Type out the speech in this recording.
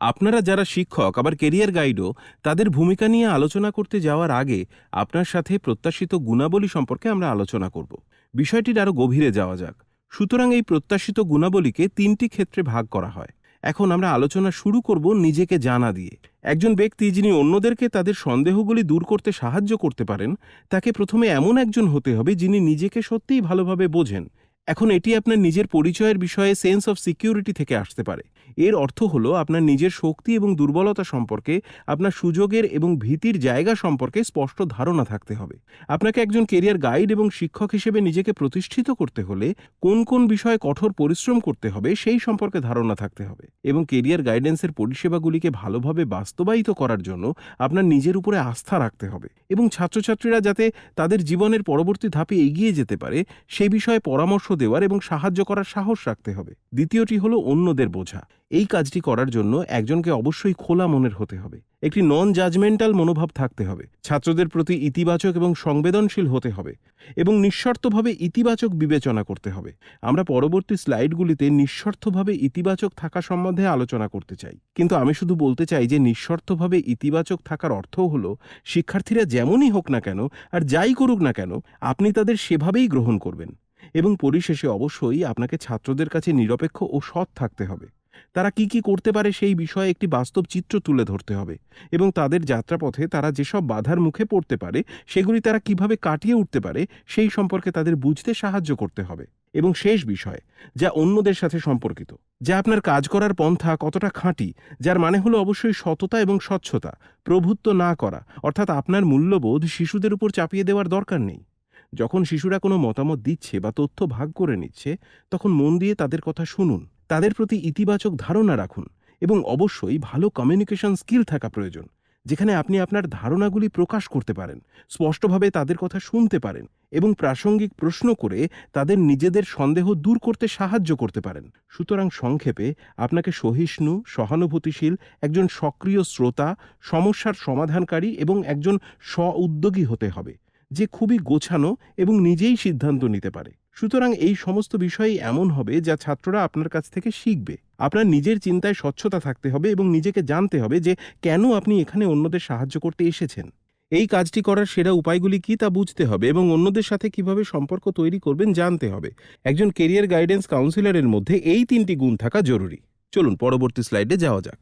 আপনারা যারা শিক্ষক আবার কেরিয়ার গাইডও, তাদের ভূমিকা নিয়ে আলোচনা করতে যাওয়ার আগে আপনার সাথে প্রত্যাশিত গুণাবলী সম্পর্কে আমরা আলোচনা করব। বিষয়টির আরও গভীরে যাওয়া যাক। সুতরাং এই প্রত্যাশিত গুণাবলীকে 3টি ক্ষেত্রে ভাগ করা হয়। এখন আমরা আলোচনা শুরু করব নিজেকে জানা দিয়ে। একজন ব্যক্তি যিনি অন্যদেরকে তাদের সন্দেহগুলি দূর করতে সাহায্য করতে পারেন, তাকে প্রথমে এমন একজন হতে হবে যিনি নিজেকে সত্যিই ভালোভাবে বোঝেন। এখন এটি আপনার নিজের পরিচয়ের বিষয়ে সেন্স অফ সিকিউরিটি থেকে আসতে পারে। এর অর্থ হলো আপনার নিজের শক্তি এবং দুর্বলতা সম্পর্কে, আপনার সুযোগের এবং ভীতির জায়গা সম্পর্কে স্পষ্ট ধারণা থাকতে হবে। আপনাকে একজন কেরিয়ার গাইড এবং শিক্ষক হিসেবে নিজেকে প্রতিষ্ঠিত করতে হলে কোন কোন বিষয়ে কঠোর পরিশ্রম করতে হবে সেই সম্পর্কে ধারণা থাকতে হবে। এবং কেরিয়ার গাইডেন্সের পরিষেবাগুলিকে ভালোভাবে বাস্তবায়িত করার জন্য আপনার নিজের উপরে আস্থা রাখতে হবে এবং ছাত্রছাত্রীরা যাতে তাদের জীবনের পরবর্তী ধাপে এগিয়ে যেতে পারে সেই বিষয়ে পরামর্শ দেওয়ার এবং সাহায্য করার সাহস রাখতে হবে। দ্বিতীয়টি হলো অন্যদের বোঝা। এই কাজটি করার জন্য একজনকে অবশ্যই খোলা মনের হতে হবে, একটি নন জাজমেন্টাল মনোভাব থাকতে হবে, ছাত্রদের প্রতি ইতিবাচক এবং সংবেদনশীল হতে হবে এবং নিঃশর্তভাবে ইতিবাচক বিবেচনা করতে হবে। আমরা পরবর্তী স্লাইডগুলিতে নিঃশর্তভাবে ইতিবাচক থাকা সম্বন্ধে আলোচনা করতে চাই, কিন্তু আমি শুধু বলতে চাই যে নিঃশর্তভাবে ইতিবাচক থাকার অর্থ হলো শিক্ষার্থীরা যেমনই হোক না কেন আর যাই করুক না কেন, আপনি তাদের সেভাবেই গ্রহণ করবেন। এবং পরিশেষে অবশ্যই আপনাকে ছাত্রদের কাছে নিরপেক্ষ ও সৎ থাকতে হবে। তারা কি কি করতে পারে সেই বিষয়ে একটি বাস্তব চিত্র তুলে ধরতে হবে এবং তাদের যাত্রাপথে তারা যেসব বাধার মুখে পড়তে পারে সেগুলি তারা কিভাবে কাটিয়ে উঠতে পারে সেই সম্পর্কে তাদের বুঝতে সাহায্য করতে হবে। এবং শেষ বিষয়, যা অন্যদের সাথে সম্পর্কিত, যা আপনার কাজ করার পন্থা কতটা খাঁটি, যার মানে হলো অবশ্যই সততা এবং স্বচ্ছতা, প্রভুত্ব না করা, অর্থাৎ আপনার মূল্যবোধ শিশুদের উপর চাপিয়ে দেওয়ার দরকার নেই। যখন শিশুরা কোনো মতামত দিচ্ছে বা তথ্য ভাগ করে নিচ্ছে, তখন মন দিয়ে তাদের কথা শুনুন, তাদের প্রতি ইতিবাচক ধারণা রাখুন এবং অবশ্যই ভালো কমিউনিকেশন স্কিল থাকা প্রয়োজন, যেখানে আপনি আপনার ধারণাগুলি প্রকাশ করতে পারেন, স্পষ্টভাবে তাদের কথা শুনতে পারেন এবং প্রাসঙ্গিক প্রশ্ন করে তাদের নিজেদের সন্দেহ দূর করতে সাহায্য করতে পারেন। সুতরাং সংক্ষেপে, আপনাকে সহিষ্ণু, সহানুভূতিশীল, একজন সক্রিয় শ্রোতা, সমস্যার সমাধানকারী এবং একজন স্ব-উদ্যোগী হতে হবে, যে খুবই গোছানো এবং নিজেই সিদ্ধান্ত নিতে পারে। সুতরাং এই সমস্ত বিষয়ই এমন হবে যা ছাত্ররা আপনার কাছ থেকে শিখবে। আপনার নিজের চিন্তায় স্বচ্ছতা থাকতে হবে এবং নিজেকে জানতে হবে যে কেন আপনি এখানে অন্যদের সাহায্য করতে এসেছেন। এই কাজটি করার সেরা উপায়গুলি কি তা বুঝতে হবে এবং অন্যদের সাথে কিভাবে সম্পর্ক তৈরি করবেন জানতে হবে। একজন কেরিয়ার গাইডেন্স কাউন্সিলরের মধ্যে এই 3টি গুণ থাকা জরুরি। চলুন পরবর্তী স্লাইডে যাওয়া যাক।